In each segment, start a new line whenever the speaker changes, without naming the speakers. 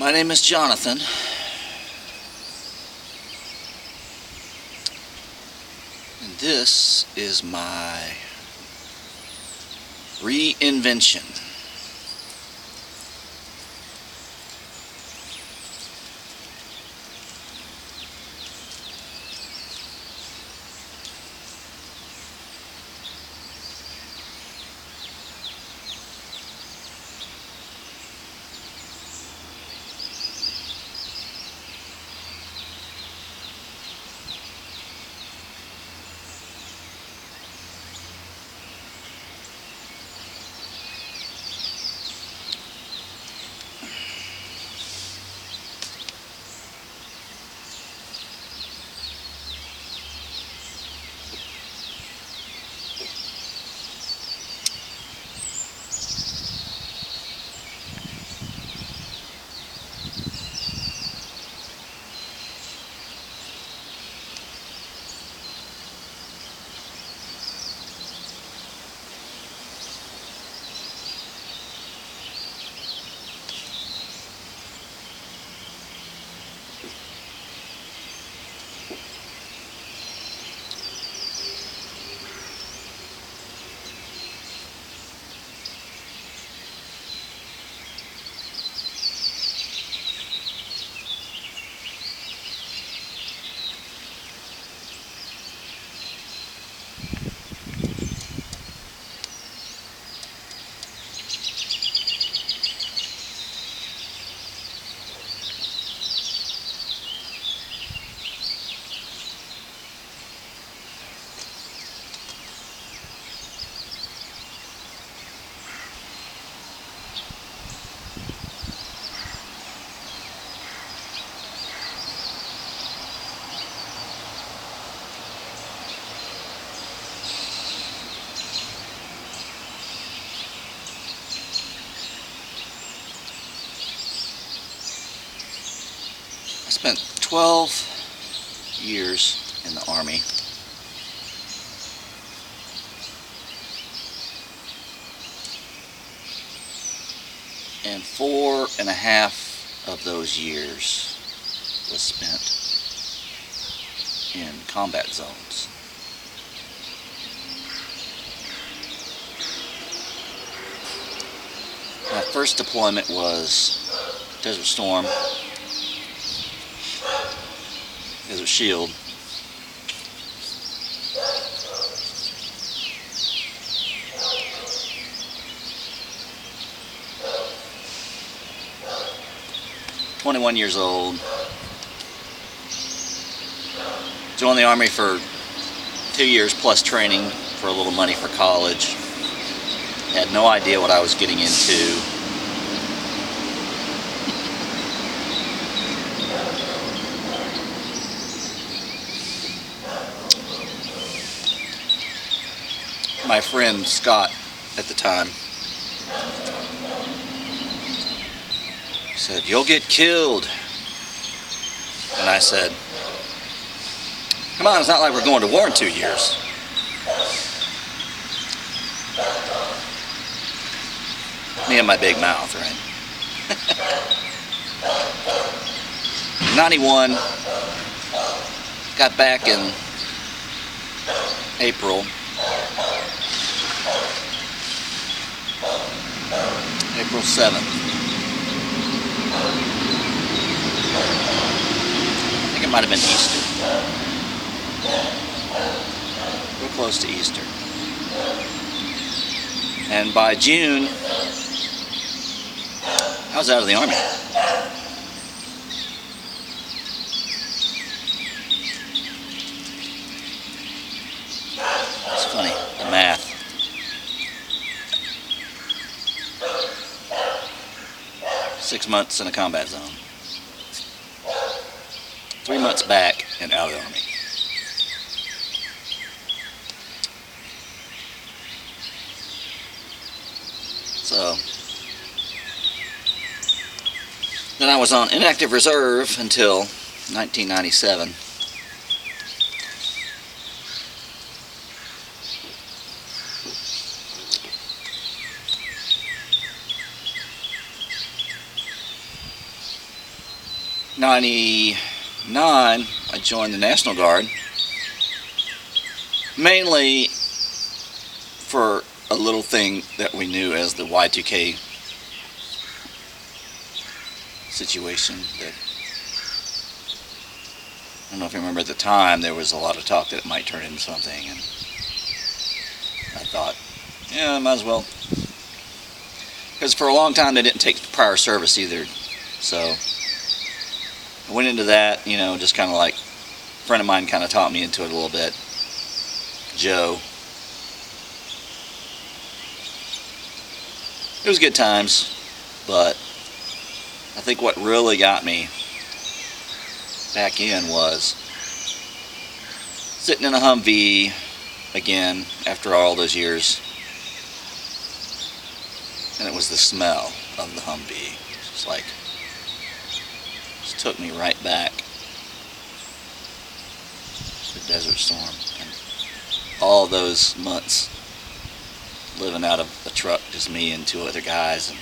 My name is Jonathan, and this is my reinvention. I spent 12 years in the Army. And 4.5 of those years was spent in combat zones. My first deployment was Desert Storm, Desert Shield. "21 years old. Joined the Army for 2 years plus training for a little money for college. Had no idea what I was getting into. My friend Scott at the time said, "You'll get killed." And I said, "Come on, it's not like we're going to war in 2 years." Me and my big mouth, right? 91, got back in April 7th. I think it might have been Easter. Real close to Easter. And by June, I was out of the Army. It's funny, the math. 6 months in a combat zone. 3 months back and out of the Army. So, then I was on inactive reserve until 1997. '99, I joined the National Guard, mainly for a little thing that we knew as the Y2K situation. That, I don't know if you remember, at the time there was a lot of talk that it might turn into something, and I thought, yeah, I might as well, because for a long time they didn't take prior service either. So I went into that, just kind of like, a friend of mine kind of taught me into it a little bit, Joe. It was good times, but I think what really got me back in was sitting in a Humvee again after all those years, and it was the smell of the Humvee. It's like, just took me right back to Desert Storm and all those months living out of a truck, just me and two other guys. And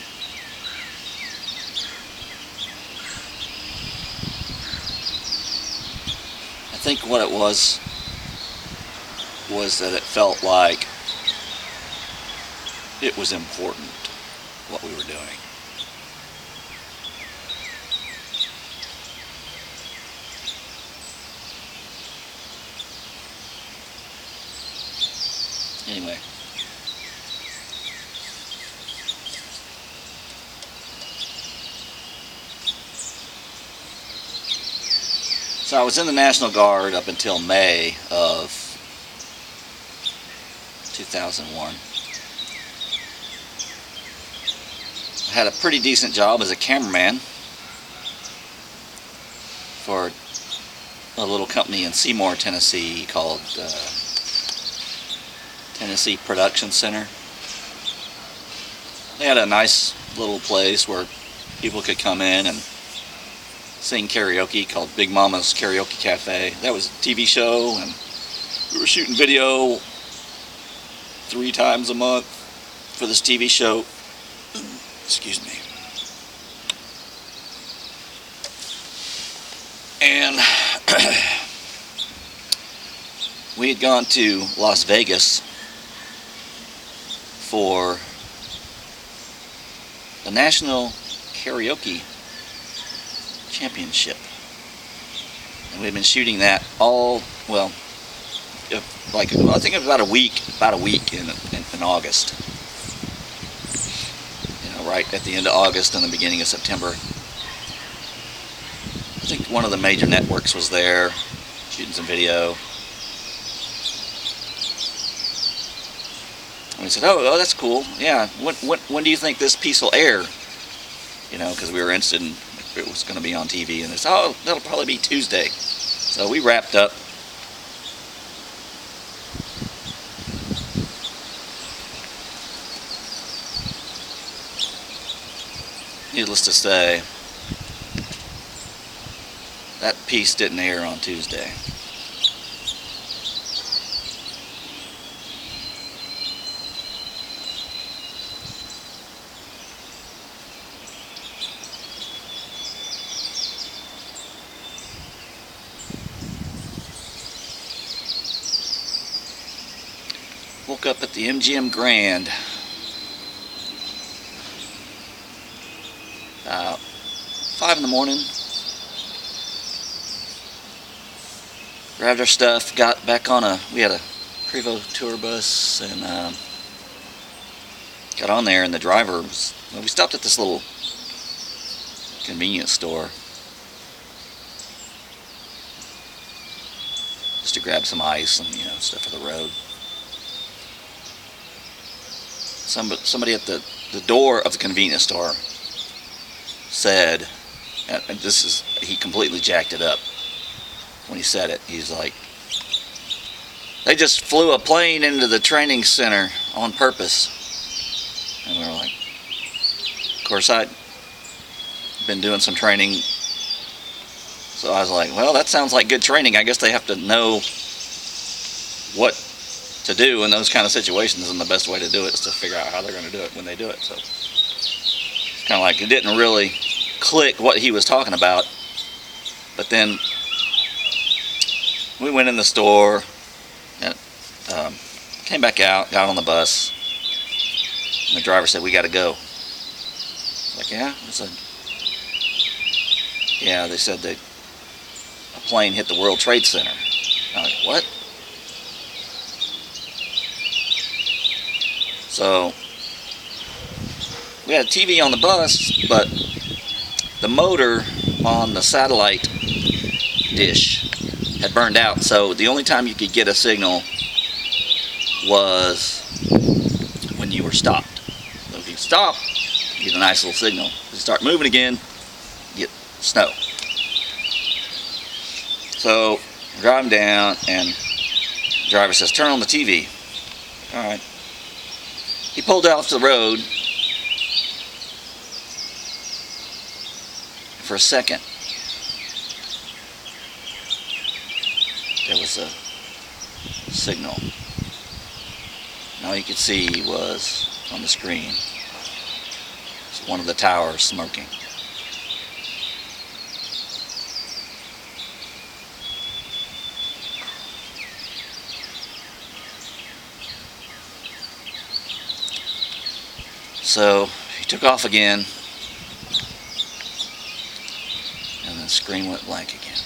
I think what it was that it felt like it was important what we were doing. Anyway, so I was in the National Guard up until May of 2001. I had a pretty decent job as a cameraman for a little company in Seymour, Tennessee called Tennessee Production Center. They had a nice little place where people could come in and sing karaoke called Big Mama's Karaoke Cafe. That was a TV show, and we were shooting video 3 times a month for this TV show. Excuse me. And we had gone to Las Vegas for the National Karaoke Championship, and we've been shooting that all, well, like, I think it was about a week in August. Right at the end of August and the beginning of September. I think one of the major networks was there shooting some video. And we said, oh, that's cool. Yeah, when do you think this piece will air? Because we were interested in if it was going to be on TV. And they said, oh, that'll probably be Tuesday. So we wrapped up. Needless to say, that piece didn't air on Tuesday. Woke up at the MGM Grand. 5 in the morning. Grabbed our stuff, got back on we had a Prevost tour bus, and got on there, and the driver was, we stopped at this little convenience store just to grab some ice and stuff for the road. Somebody at the door of the convenience store said, and he completely jacked it up when he said it. He's like, they just flew a plane into the training center on purpose. And we were like, of course, I'd been doing some training, so I was like, well, that sounds like good training. I guess they have to know what to do in those kind of situations, and the best way to do it is to figure out how they're going to do it when they do it. So it's kind of like it didn't really click what he was talking about But then we went in the store and came back out, got on the bus, and the driver said, "We got to go." I was like, "Yeah?" I said, "Yeah." They said that a plane hit the World Trade Center. I was like, "What?" So we had a TV on the bus, but the motor on the satellite dish had burned out, so the only time you could get a signal was when you were stopped. So if you stop, you get a nice little signal. If you start moving again, you get snow. So we're driving down, and the driver says, "Turn on the TV." All right. He pulled off the road. For a second, there was a signal. And all you could see was on the screen was one of the towers smoking. So he took off again, and the screen went blank again.